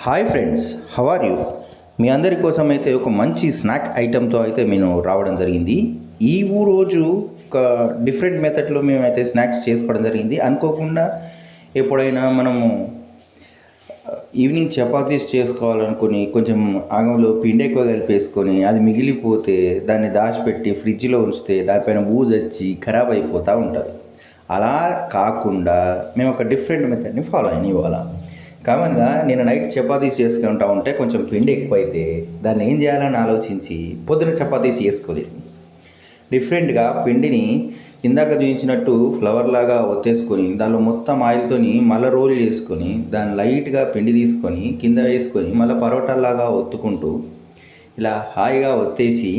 Hi friends, how are you? మీ అందరి కోసం అయితే ఒక మంచి స్నాక్ ఐటెంతో అయితే నేను రావడం జరిగింది. ఈ రోజు ఒక డిఫరెంట్ మెథడ్లో మేమైతే స్నాక్స్ చేసుకోవడం జరిగింది. అనుకోకుండా ఎప్పుడైనా మనము ఈవినింగ్ చపాతీస్ చేసుకోవాలనుకుని కొంచెం ఆగంలో పిండి ఎక్కువ కలిపేసుకొని అది మిగిలిపోతే దాన్ని దాచిపెట్టి ఫ్రిడ్జ్లో ఉంచితే దానిపైన బూజు వచ్చి ఖరాబ్ అయిపోతూ ఉంటుంది. అలా కాకుండా మేము ఒక డిఫరెంట్ మెథడ్ని ఫాలో అయిన ఇవాళ. కామన్గా నేను నైట్ చపాతీస్ చేసుకుంటా ఉంటే కొంచెం పిండి ఎక్కువైతే దాన్ని ఏం చేయాలని ఆలోచించి పొద్దున చపాతీస్ చేసుకోలేదు. డిఫరెంట్గా పిండిని ఇందాక చూపించినట్టు ఫ్లవర్ లాగా ఒత్తేసుకొని దానిలో మొత్తం ఆయిల్తోని మళ్ళీ రోల్ చేసుకొని దాన్ని లైట్గా పిండి తీసుకొని కింద వేసుకొని మళ్ళీ పరోటాలాగా ఒత్తుకుంటూ ఇలా హాయిగా ఒత్తేసి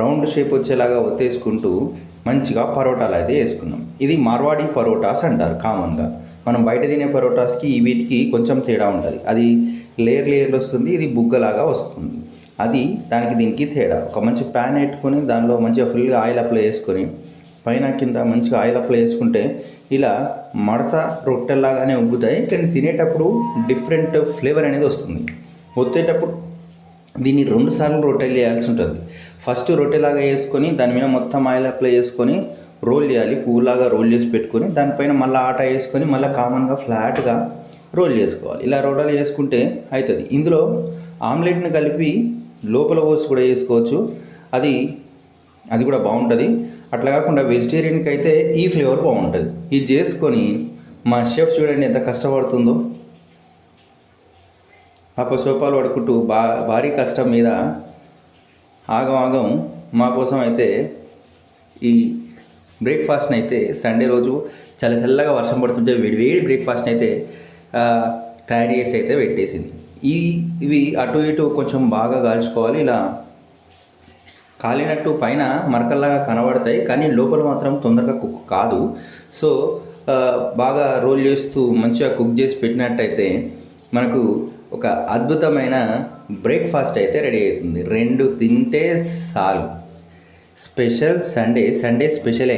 రౌండ్ షేప్ వచ్చేలాగా ఒత్తేసుకుంటూ మంచిగా పరోటాలు అయితే వేసుకున్నాం. ఇది మార్వాడి పరోటాస్ అంటారు. కామన్గా మనం బయట తినే పరోటాస్కి వీటికి కొంచెం తేడా ఉంటుంది. అది లేయర్లు వస్తుంది, ఇది బుగ్గలాగా వస్తుంది. అది దీనికి తేడా. ఒక మంచి ప్యాన్ పెట్టుకొని దానిలో మంచిగా ఫుల్గా ఆయిల్ అప్లై చేసుకొని పైన కింద మంచిగా ఆయిల్ అప్లై చేసుకుంటే ఇలా మడత రొట్టెల్లాగానే ఉబ్బుతాయి. కానీ తినేటప్పుడు డిఫరెంట్ ఫ్లేవర్ అనేది వస్తుంది. ఒత్తేటప్పుడు దీన్ని 2 సార్లు రొట్టెలు చేయాల్సి ఉంటుంది. ఫస్ట్ రొట్టెలాగా వేసుకొని దాని మీద మొత్తం ఆయిల్ అప్లై చేసుకొని రోల్ చేయాలి. పువ్వులాగా రోల్ చేసి పెట్టుకొని దానిపైన మళ్ళీ ఆట వేసుకొని మళ్ళీ కామన్గా ఫ్లాట్గా రోల్ చేసుకోవాలి. ఇలా రోల్ చేసుకుంటే అవుతుంది. ఇందులో ఆమ్లెట్ని కలిపి లోపల పోసి కూడా చేసుకోవచ్చు. అది కూడా బాగుంటుంది. అట్లా కాకుండా వెజిటేరియన్కి అయితే ఈ ఫ్లేవర్ బాగుంటుంది. ఇది చేసుకొని మా షెఫ్ చూడండి ఎంత కష్టపడుతుందో. అప్పసోపాలు పడుకుంటూ భారీ కష్టం మీద ఆగం మా కోసం అయితే ఈ బ్రేక్ఫాస్ట్ని అయితే సండే రోజు చల్లగా వర్షం పడుతుంటే వేడి బ్రేక్ఫాస్ట్ని అయితే తయారు చేసి అయితే పెట్టేసింది. ఇవి అటు ఇటు కొంచెం బాగా కాల్చుకోవాలి. ఇలా కాలినట్టు పైన మరకల్లాగా కనబడతాయి, కానీ లోపల మాత్రం తొందరగా కుక్ కాదు. సో బాగా రోల్ చేస్తూ మంచిగా కుక్ చేసి పెట్టినట్టయితే మనకు ఒక అద్భుతమైన బ్రేక్ఫాస్ట్ అయితే రెడీ అవుతుంది. 2 తింటే చాలు. Special Sunday స్పెషలే.